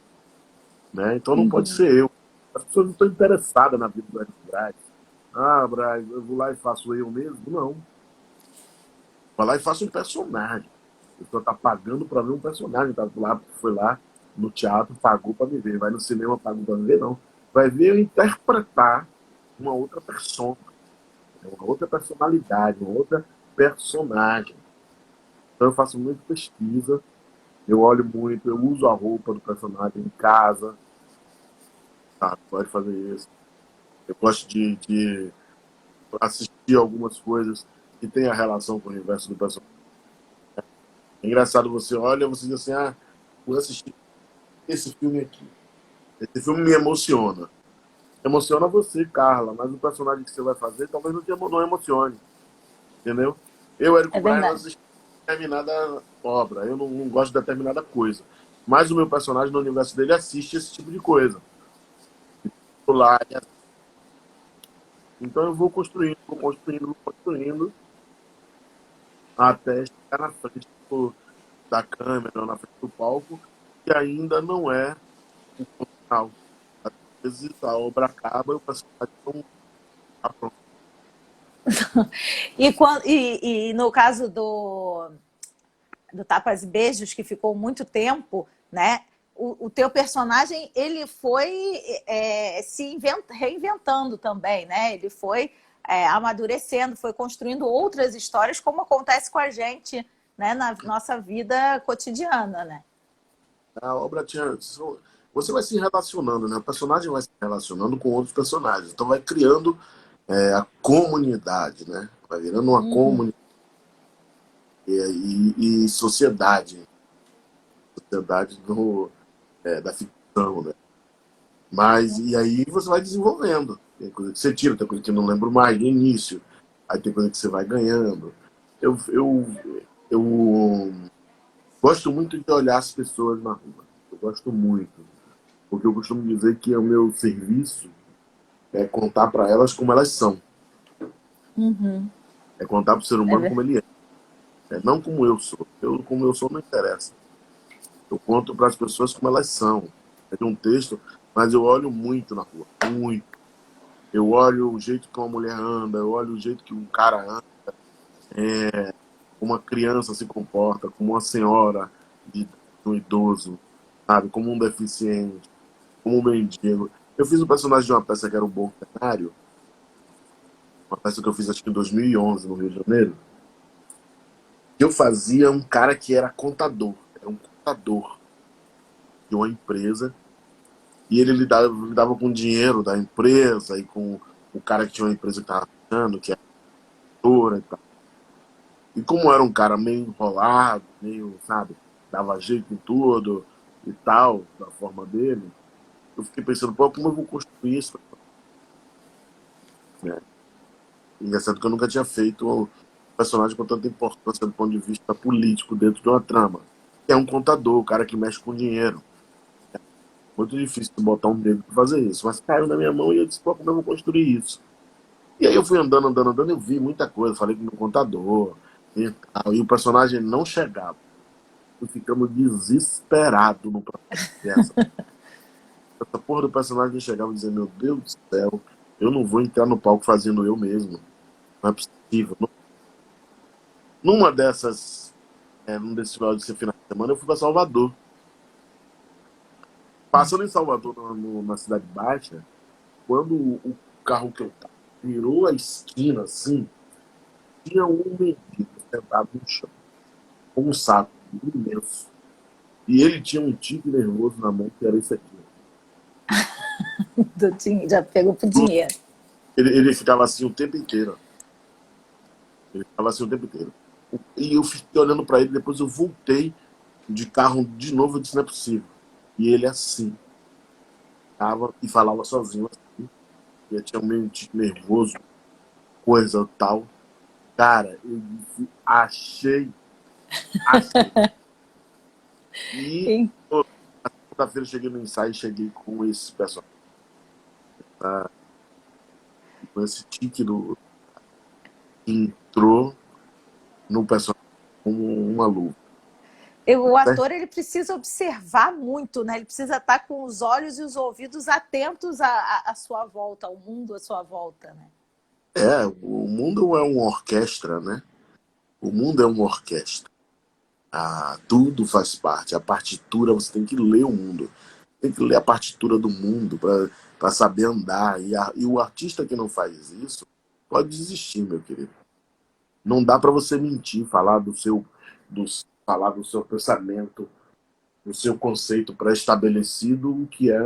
né? Então não pode Uhum. ser eu. As pessoas não estão interessadas na vida do Eric Braz. Braz, eu vou lá e faço eu mesmo? Não. Vou lá e faço um personagem. A pessoa está pagando para ver um personagem. Tá lá, foi lá no teatro, pagou para me ver. Vai no cinema, pagou para me ver, não. Vai ver eu interpretar uma outra persona, uma outra personalidade, uma outra personagem. Então eu faço muita pesquisa, eu olho muito, eu uso a roupa do personagem em casa, tá? Pode fazer isso. Eu gosto de assistir algumas coisas que têm a relação com o universo do personagem. É engraçado, você olha, você diz assim, vou assistir esse filme aqui. Esse filme me emociona. Emociona você, Carla, mas o personagem que você vai fazer talvez não emocione, entendeu? Eu, É Érico Braga, eu verdade. assisti determinada obra, eu não gosto de determinada coisa. Mas o meu personagem no universo dele assiste esse tipo de coisa. Lá, então eu vou construindo, até chegar na frente da câmera, na frente do palco, que ainda não é o ponto final. Às vezes a obra acaba e o personagem não está pronto. E no caso do Tapas e Beijos, que ficou muito tempo, né? O teu personagem ele foi reinventando também, né? Ele foi amadurecendo, foi construindo outras histórias, como acontece com a gente, né? Na nossa vida cotidiana, né? A obra tinha. Você vai se relacionando, né? O personagem vai se relacionando com outros personagens. Então vai criando a comunidade, né? Vai virando uma Uhum. comunidade e sociedade. Sociedade da ficção, né? Mas, e aí você vai desenvolvendo. Tem coisa que você tira, tem coisa que eu não lembro mais, no início. Aí tem coisa que você vai ganhando. Eu gosto muito de olhar as pessoas na rua. Eu gosto muito. Porque eu costumo dizer que o meu serviço é contar para elas como elas são. Uhum. É contar para o ser É humano como ver- ele é. Não como eu sou. Como eu sou não interessa. Eu conto para as pessoas como elas são. É de um texto, mas eu olho muito na rua. Muito. Eu olho o jeito que uma mulher anda, eu olho o jeito que um cara anda, como uma criança se comporta, como uma senhora de um idoso, sabe? Como um deficiente, como um mendigo. Eu fiz o personagem de uma peça que era o Bom Cenário, uma peça que eu fiz acho que em 2011 no Rio de Janeiro. Eu fazia um cara que era contador, era um contador de uma empresa, e ele lidava com o dinheiro da empresa e com o cara que tinha uma empresa que estava achando, que era editora e tal. E como era um cara meio enrolado, meio, sabe, dava jeito em tudo e tal, da forma dele, eu fiquei pensando, pô, como eu vou construir isso? Né? Engraçado que eu nunca tinha feito um personagem com tanta importância do ponto de vista político dentro de uma trama. É um contador, o cara que mexe com dinheiro. muito difícil botar um dedo para fazer isso. Mas caiu na minha mão e eu disse, pô, como eu vou construir isso? E aí eu fui andando, andando, andando, eu vi muita coisa, falei com o meu contador e tal, e o personagem não chegava. Fui ficando desesperado no processo. Essa porra do personagem chegava e dizia, meu Deus do céu, eu não vou entrar no palco fazendo eu mesmo. Não é possível. Numa dessas, num desses final de semana, eu fui para Salvador. Passando em Salvador, na Cidade Baixa, quando o carro que eu tava virou a esquina, assim, tinha um mendigo sentado no chão, com um saco imenso. E ele tinha um tique nervoso na mão, que era isso aqui. Já pegou pro dinheiro. Ele ficava assim o tempo inteiro. Ele ficava assim o tempo inteiro. E eu fiquei olhando para ele, depois eu voltei de carro de novo, eu disse, não é possível. E ele assim, tava e falava sozinho assim. E tinha um meio tique nervoso, coisa tal. Cara, eu disse, achei. E Sim. na segunda-feira eu cheguei no ensaio e cheguei com esse personagem, com esse tique do que entrou no personagem como uma luva. O ator ele precisa observar muito, né? Ele precisa estar com os olhos e os ouvidos atentos à sua volta, ao mundo à sua volta, né? O mundo é uma orquestra, né? O mundo é uma orquestra. Tudo faz parte. A partitura, você tem que ler o mundo. Tem que ler a partitura do mundo para saber andar. E o artista que não faz isso pode desistir, meu querido. Não dá para você mentir, falar do seu pensamento, do seu conceito pré-estabelecido, o que é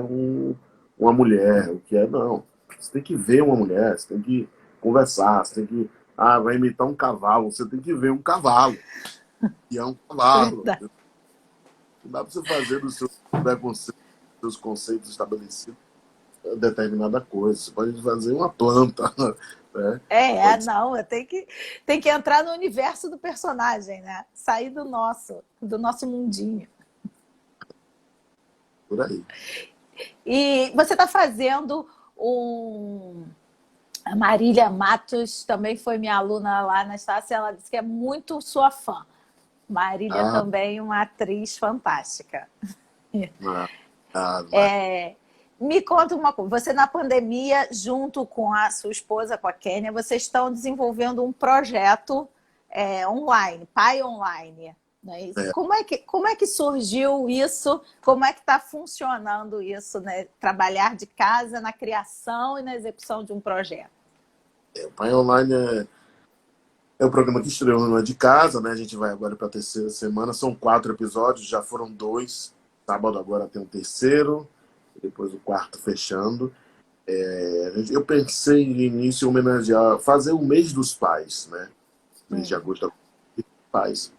uma mulher, o que é não. Você tem que ver uma mulher, você tem que conversar, você tem que vai imitar um cavalo, você tem que ver um cavalo, que é um cavalo. Verdade. Não dá para você fazer dos seus preconceitos, dos seus conceitos estabelecidos determinada coisa. Você pode fazer uma planta, né? Não, tem que entrar no universo do personagem, né? Sair do nosso mundinho. Por aí. E você está fazendo A Marília Matos também foi minha aluna lá na Estácia, ela disse que é muito sua fã. Marília Ah, também uma atriz fantástica. ah, ah, Me conta uma coisa, você na pandemia, junto com a sua esposa, com a Kênia, vocês estão desenvolvendo um projeto online, pai online, não é isso? é, Como é que surgiu isso? Como é que está funcionando isso, né? Trabalhar de casa na criação e na execução de um projeto? o Pai Online é o programa que estreou no É de Casa, né? A gente vai agora para a terceira semana. São 4 episódios, já foram 2. Sábado agora tem o terceiro, depois o quarto fechando. Eu pensei no início em homenagear, fazer o mês dos pais, né? Mês de agosto, dos pais.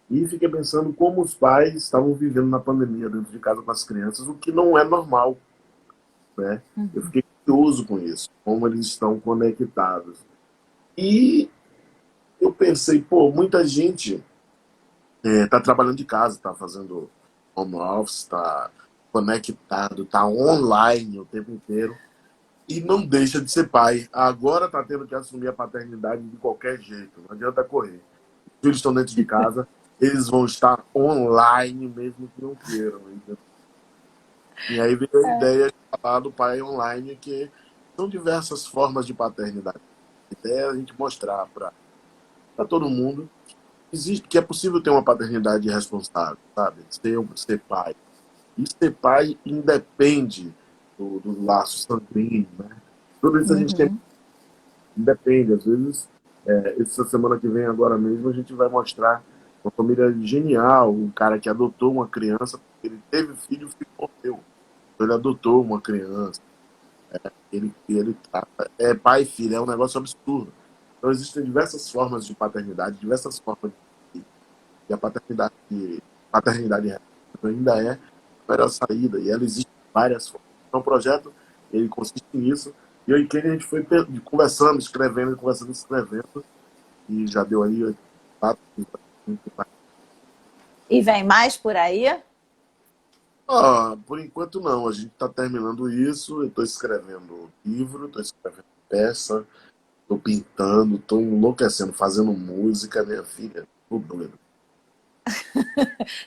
E fiquei pensando como os pais estavam vivendo na pandemia dentro de casa com as crianças, o que não é normal, né? Eu fiquei curioso com isso, como eles estão conectados. E eu pensei, pô, muita gente tá trabalhando de casa, tá fazendo home office, tá conectado, tá online o tempo inteiro e não deixa de ser pai. Agora tá tendo que assumir a paternidade de qualquer jeito, não adianta correr. Os filhos estão dentro de casa, eles vão estar online mesmo que não queiram. Entendeu? E aí veio a ideia de falar do pai online, que são diversas formas de paternidade. A ideia é a gente mostrar para todo mundo que é possível ter uma paternidade responsável, sabe? Ser pai. E ser pai independe do laço sanguíneo, né? Tudo isso a gente tem, independe. Às vezes, essa semana que vem, agora mesmo, a gente vai mostrar uma família genial, um cara que adotou uma criança, ele teve filho e morreu. Então, ele adotou uma criança. Ele é pai e filho, é um negócio absurdo. Então, existem diversas formas de paternidade, diversas formas de. E a paternidade ainda é a melhor saída, e ela existe de várias formas. Então, o projeto, ele consiste nisso, e eu e Kenny, a gente foi conversando, escrevendo, e já deu aí 4, 5. E vem mais por aí? Por enquanto não, a gente está terminando isso, eu estou escrevendo livro, estou escrevendo peça, estou pintando, estou enlouquecendo, fazendo música, minha filha, tudo doido.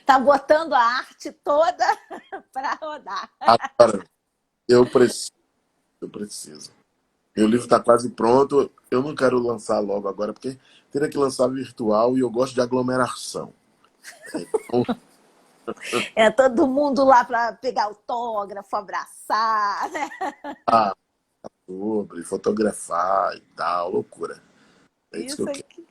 Tá botando a arte toda para rodar. Agora, eu preciso, eu preciso. Meu livro está quase pronto, eu não quero lançar logo agora, porque teria que lançar virtual e eu gosto de aglomeração. Então, É todo mundo lá para pegar autógrafo, abraçar, né? ah, sobre fotografar e tal, loucura. É isso que eu Isso quero. aqui.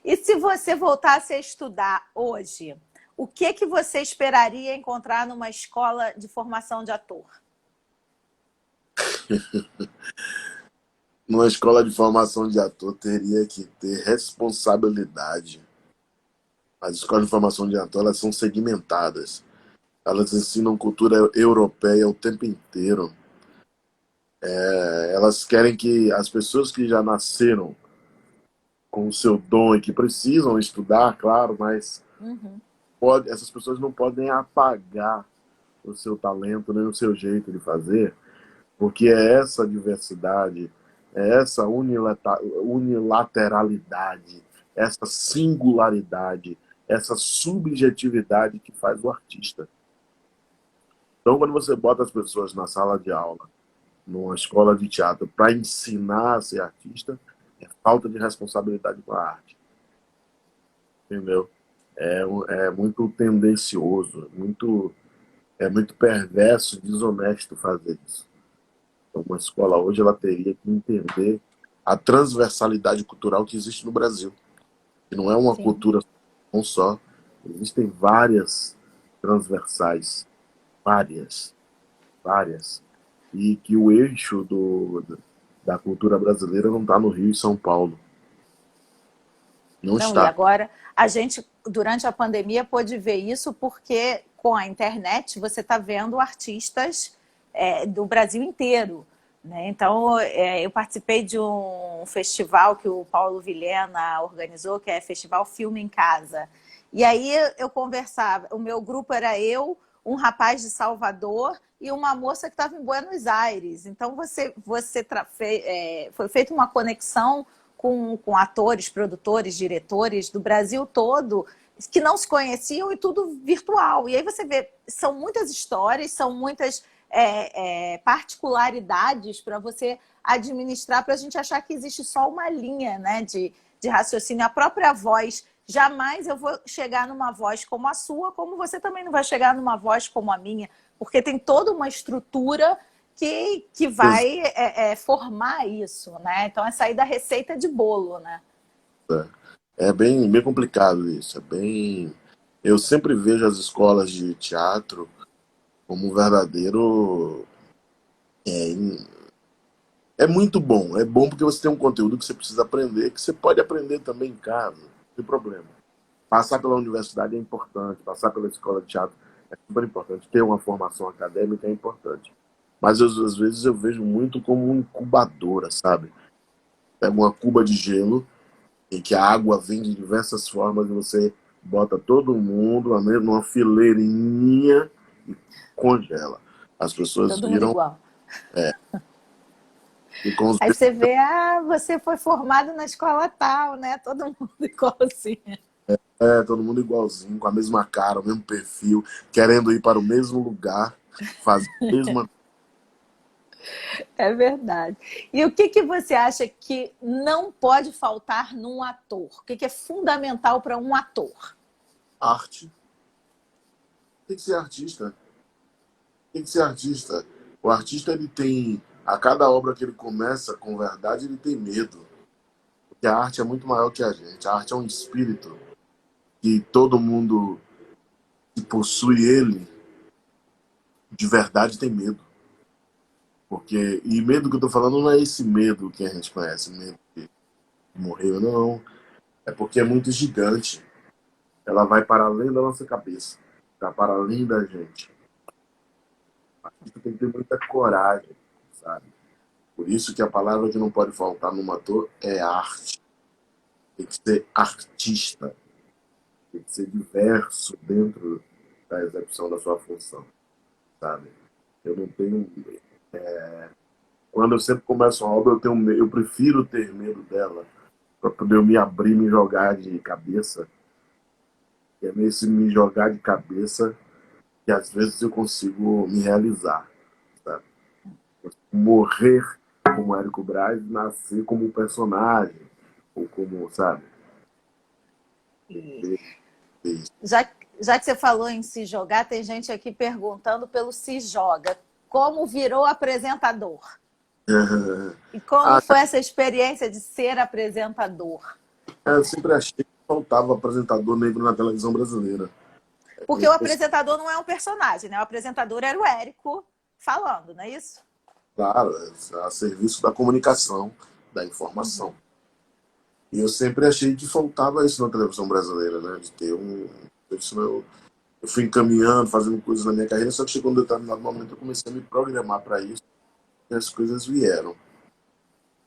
E se você voltasse a estudar hoje, o que que você esperaria encontrar numa escola de formação de ator? Numa escola de formação de ator teria que ter responsabilidade. As escolas de formação de ator, elas são segmentadas. Elas ensinam cultura europeia o tempo inteiro. Elas querem que as pessoas que já nasceram com o seu dom e que precisam estudar, claro, mas Uhum. essas pessoas não podem apagar o seu talento nem o seu jeito de fazer, porque é essa diversidade, é essa unilateralidade, essa singularidade, essa subjetividade que faz o artista. Então, quando você bota as pessoas na sala de aula, numa escola de teatro, para ensinar a ser artista, é falta de responsabilidade com a arte, entendeu? É muito tendencioso, é muito perverso, desonesto fazer isso. Então, uma escola hoje ela teria que entender a transversalidade cultural que existe no Brasil. Que não é uma Sim. cultura um só. Existem várias transversais, várias, várias. E que o eixo da cultura brasileira não está no Rio e São Paulo. Não Não, e está. agora a gente, durante a pandemia, pôde ver isso porque com a internet você está vendo artistas do Brasil inteiro. Né? Então, eu participei de um festival que o Paulo Vilhena organizou, que é Festival Filme em Casa. E aí eu conversava, o meu grupo era eu, um rapaz de Salvador e uma moça que estava em Buenos Aires. Então, foi feita uma conexão com atores, produtores, diretores do Brasil todo que não se conheciam e tudo virtual. E aí você vê, são muitas histórias, são muitas particularidades para você administrar, para a gente achar que existe só uma linha, né, de raciocínio. A própria voz, jamais eu vou chegar numa voz como a sua, como você também não vai chegar numa voz como a minha, porque tem toda uma estrutura que vai formar isso, né? Então é sair da receita de bolo, né? É bem complicado isso. Eu sempre vejo as escolas de teatro como um verdadeiro. É muito bom. É bom porque você tem um conteúdo que você precisa aprender, que você pode aprender também em casa, não tem problema. Passar pela universidade é importante, passar pela escola de teatro é super importante, ter uma formação acadêmica é importante. Mas às vezes eu vejo muito como uma incubadora, sabe? Pega uma cuba de gelo em que a água vem de diversas formas e você bota todo mundo numa fileirinha e congela. As pessoas Todo mundo viram igual. e com os Aí você vê, você foi formado na escola tal, né? Todo mundo igual assim. todo mundo igualzinho, com a mesma cara, o mesmo perfil, querendo ir para o mesmo lugar, fazer a mesma. É verdade. E o que você acha que não pode faltar num ator? O que é fundamental para um ator? Arte. Tem que ser artista. Tem que ser artista. O artista, ele tem, a cada obra que ele começa com verdade, ele tem medo. Porque a arte é muito maior que a gente. A arte é um espírito que todo mundo que possui ele, de verdade, tem medo. E medo que eu tô falando não é esse medo que a gente conhece, medo de morrer, não. É porque é muito gigante. Ela vai para além da nossa cabeça. Tá para além da gente. A gente tem que ter muita coragem, sabe? Por isso que a palavra que não pode faltar num ator é arte. Tem que ser artista. Tem que ser diverso dentro. da execução da sua função, sabe? Eu não tenho... Quando eu sempre começo uma obra, eu prefiro ter medo dela para poder eu me abrir, me jogar de cabeça. E é nesse me jogar de cabeça que às vezes eu consigo me realizar, sabe? Morrer como Érico Braz, nascer como um personagem, ou como, sabe? E Isso. já, já que você falou em se jogar, tem gente aqui perguntando pelo se joga. Como virou apresentador? E como Ah, foi essa experiência de ser apresentador? eu sempre achei que faltava apresentador negro na televisão brasileira. Porque o apresentador não é um personagem, né? O apresentador era o Érico falando, não é isso? Claro, a serviço da comunicação, da informação. E eu sempre achei que faltava isso na televisão brasileira, né? De ter um. Isso eu fui encaminhando, fazendo coisas na minha carreira, só que chegou um determinado momento eu comecei a me programar para isso e as coisas vieram.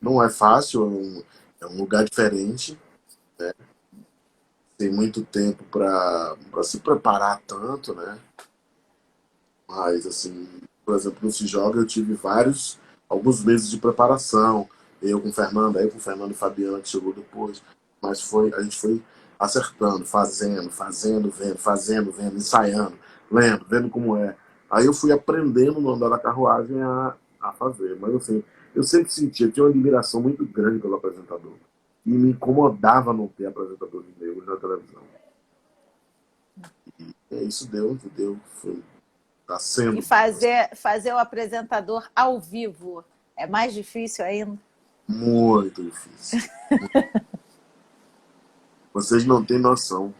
Não é fácil, é um lugar diferente, tem muito tempo para se preparar tanto, né? Mas, assim, por exemplo, no Se Joga eu tive alguns meses de preparação. Eu com o Fernando, aí com o Fernando e Fabiana, que chegou depois. Mas a gente foi acertando, vendo, ensaiando, lendo, vendo como é. Aí eu fui aprendendo no andar da carruagem a fazer. Mas, assim, eu sempre sentia, tinha uma admiração muito grande pelo apresentador. E me incomodava não ter apresentadores negros na televisão. E isso tá E sendo fazer o apresentador ao vivo é mais difícil ainda? muito difícil. Vocês não têm noção.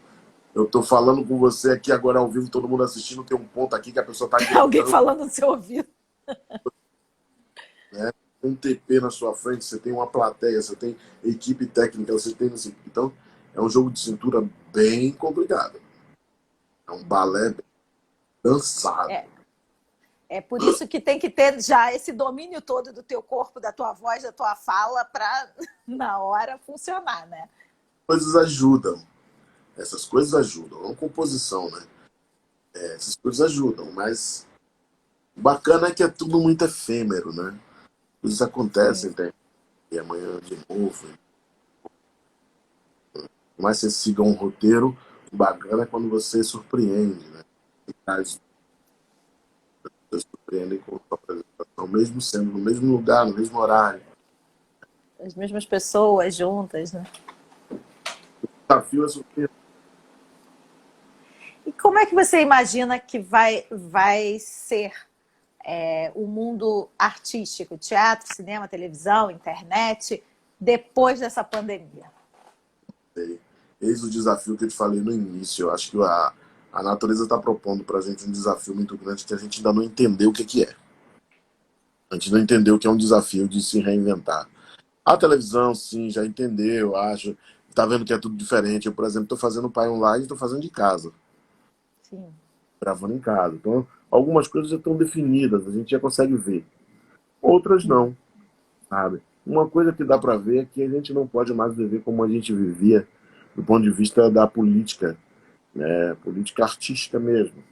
Eu tô falando com você aqui agora ao vivo, todo mundo assistindo, tem um ponto aqui que a pessoa tá Alguém gritando, falando no seu ouvido. né? Um TP na sua frente, você tem uma plateia, você tem equipe técnica, você tem assim. Então, é um jogo de cintura bem complicado. É um balé bem dançado. É, é por isso que tem que ter já esse domínio todo do teu corpo, da tua voz, da tua fala, para na hora funcionar, né? Coisas ajudam. Essas coisas ajudam. É uma composição, né? Essas coisas ajudam, mas o bacana é que é tudo muito efêmero, né? Coisas Sim. acontecem, tem. E amanhã de novo. Por mais que você siga um roteiro, o bacana é quando você surpreende, né? Você surpreende com a sua apresentação, mesmo sendo no mesmo lugar, no mesmo horário. As mesmas pessoas juntas, né? O desafio é surpreender. E como é que você imagina que vai ser o mundo artístico, teatro, cinema, televisão, internet, depois dessa pandemia? Eis o desafio que eu te falei no início. Eu acho que a natureza está propondo para a gente um desafio muito grande que a gente ainda não entendeu o que é. A gente não entendeu que é um desafio de se reinventar. A televisão, sim, já entendeu, eu acho. Tá vendo que é tudo diferente. Eu, por exemplo, estou fazendo Pai Online e estou fazendo de casa, Sim. gravando em casa. Então, algumas coisas já estão definidas, a gente já consegue ver. Outras não, sabe? Uma coisa que dá para ver é que a gente não pode mais viver como a gente vivia do ponto de vista da política, né? Política artística mesmo.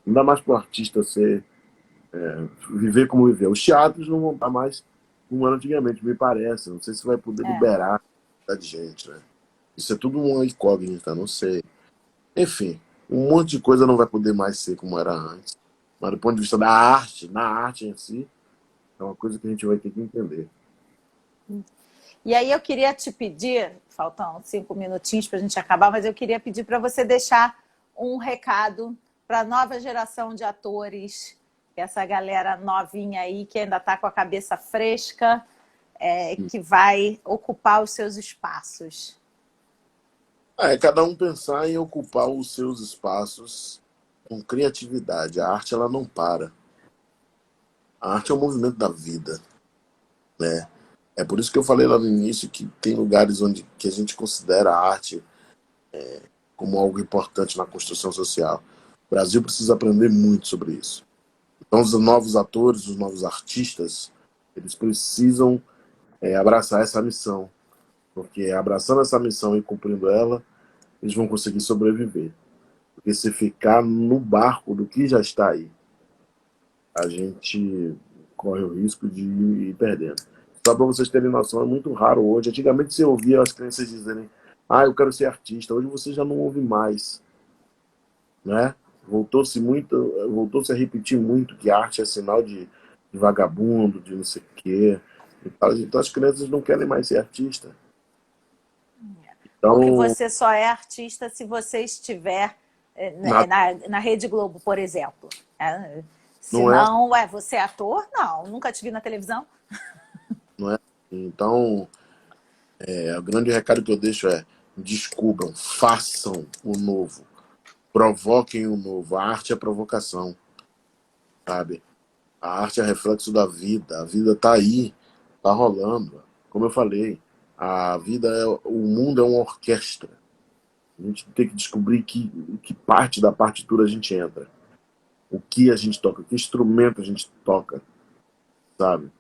Não dá mais para o artista viver como viveu. Os teatros não vão estar mais como era antigamente, me parece. Não sei se vai poder É. liberar a gente, né? Isso é tudo uma incógnita, não sei. Enfim, um monte de coisa não vai poder mais ser como era antes. Mas do ponto de vista da arte, na arte em si, é uma coisa que a gente vai ter que entender. E aí eu queria te pedir, faltam 5 minutinhos para a gente acabar, mas eu queria pedir para você deixar um recado para a nova geração de atores, essa galera novinha aí que ainda está com a cabeça fresca, que vai ocupar os seus espaços. Cada um pensar em ocupar os seus espaços com criatividade. A arte, ela não para. A arte é o movimento da vida, né? É por isso que eu falei lá no início que tem lugares onde que a gente considera a arte como algo importante na construção social. O Brasil precisa aprender muito sobre isso. Então, os novos atores, os novos artistas, eles precisam abraçar essa missão, porque abraçando essa missão e cumprindo ela, eles vão conseguir sobreviver. Porque se ficar no barco do que já está aí, a gente corre o risco de ir perdendo. Só para vocês terem noção, é muito raro hoje. Antigamente você ouvia as crianças dizerem: ah, eu quero ser artista. Hoje você já não ouve mais, né? Voltou-se a repetir muito que a arte é sinal de vagabundo, de não sei o quê. Então as crianças não querem mais ser artista. Porque Então, você só é artista se você estiver nada, na Rede Globo, por exemplo. Se não é, não, você é ator? Não, nunca te vi na televisão. não é. Então, o grande recado que eu deixo é: descubram, façam o novo, provoquem o novo. A arte é provocação, sabe? A arte é reflexo da vida. A vida está aí, está rolando. Como eu falei, o mundo é uma orquestra. A gente tem que descobrir que parte da partitura a gente entra, o que a gente toca, que instrumento a gente toca, sabe?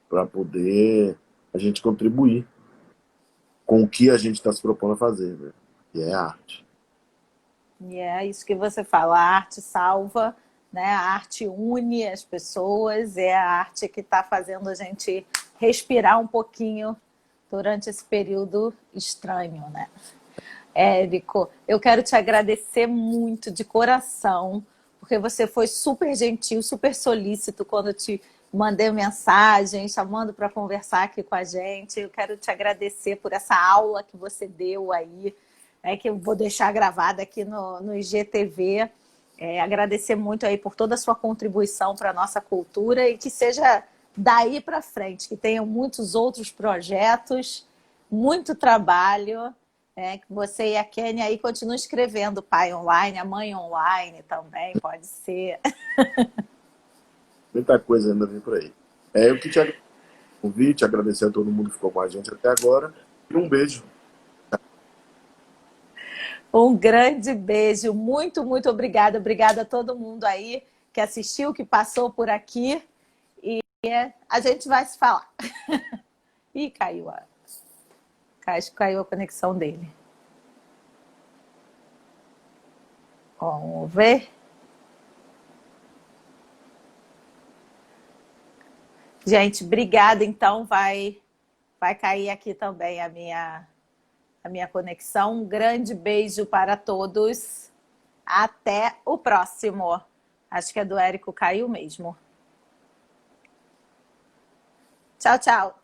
Para poder a gente contribuir com o que a gente está se propondo a fazer, né? E é a arte. E é isso que você fala, a arte salva, né? A arte une as pessoas, é a arte que está fazendo a gente respirar um pouquinho durante esse período estranho, né? Érico, eu quero te agradecer muito de coração, porque você foi super gentil, super solícito quando eu te mandei mensagem, chamando para conversar aqui com a gente. Eu quero te agradecer por essa aula que você deu aí, né, que eu vou deixar gravada aqui no IGTV. Agradecer muito aí por toda a sua contribuição para a nossa cultura e que seja daí para frente, que tenham muitos outros projetos, muito trabalho, que você e a Kênia aí continuem escrevendo o Pai Online, a Mãe Online também, pode ser. Muita coisa ainda vem por aí. Eu que te agradeço o convite, agradecer a todo mundo que ficou com a gente até agora. E um beijo. Um grande beijo, muito, muito obrigada. Obrigada a todo mundo aí que assistiu, que passou por aqui. E a gente vai se falar. Ih, acho que caiu a conexão dele. Vamos ver. Gente, obrigada. Então, vai cair aqui também a minha conexão. Um grande beijo para todos. Até o próximo. Acho que a do Érico caiu mesmo. Tchau, tchau.